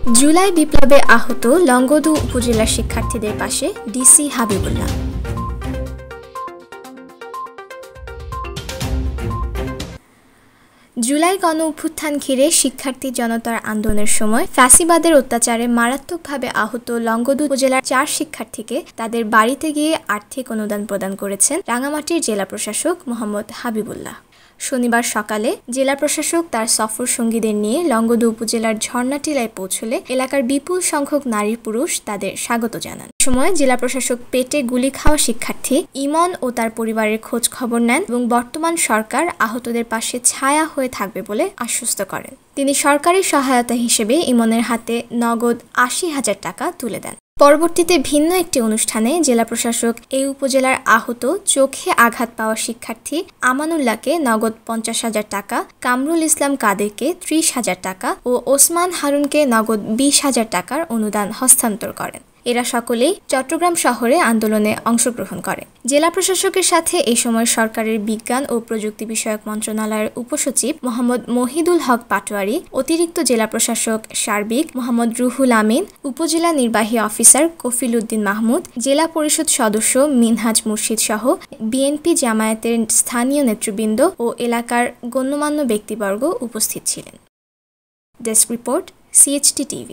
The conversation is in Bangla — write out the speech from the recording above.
জুলাই বিপ্লবে আহত লংগদু উপজেলার শিক্ষার্থীদের পাশে ডিসি হাবিবুল্লাহ। জুলাই গণ অভ্যুত্থান ঘিরে শিক্ষার্থী জনতার আন্দোলনের সময় ফ্যাসিবাদের অত্যাচারে মারাত্মকভাবে আহত লংগদু উপজেলার 4 শিক্ষার্থীকে তাদের বাড়িতে গিয়ে আর্থিক অনুদান প্রদান করেছেন রাঙামাটির জেলা প্রশাসক মোহাম্মদ হাবিবুল্লাহ। শনিবার সকালে জেলা প্রশাসক তার সফর সঙ্গীদের নিয়ে লংগদু উপজেলার ঝর্ণাটিলায় পৌঁছলে এলাকার বিপুল সংখ্যক নারী পুরুষ তাদের স্বাগত জানান। সময় জেলা প্রশাসক পেটে গুলি খাওয়া শিক্ষার্থী ইমন ও তার পরিবারের খোঁজ খবর নেন এবং বর্তমান সরকার আহতদের পাশে ছায়া হয়ে থাকবে বলে আশ্বস্ত করেন। তিনি সরকারি সহায়তা হিসেবে ইমনের হাতে নগদ ৮০,০০০ টাকা তুলে দেন। পরবর্তীতে ভিন্ন একটি অনুষ্ঠানে জেলা প্রশাসক এই উপজেলার আহত চোখে আঘাত পাওয়া শিক্ষার্থী আমানুল্লাহকে নগদ ৫০,০০০ টাকা, কামরুল ইসলাম কাদেরকে ৩০,০০০ টাকা ও ওসমান হারুনকে নগদ ২০,০০০ টাকার অনুদান হস্তান্তর করেন। এরা সকলেই চট্টগ্রাম শহরে আন্দোলনে অংশগ্রহণ করে। জেলা প্রশাসকের সাথে এই সময় সরকারের বিজ্ঞান ও প্রযুক্তি বিষয়ক মন্ত্রণালয়ের উপসচিব মোহাম্মদ মহিদুল হক পাটোয়ারি, অতিরিক্ত জেলা প্রশাসক সার্বিক মোহাম্মদ রুহুল আমিন, উপজেলা নির্বাহী অফিসার কফিল উদ্দিন মাহমুদ, জেলা পরিষদ সদস্য মিনহাজ মুর্শিদ সহ বিএনপি জামায়াতের স্থানীয় নেতৃবৃন্দ ও এলাকার গণ্যমান্য ব্যক্তিবর্গ উপস্থিত ছিলেন। Desk report, CHT TV।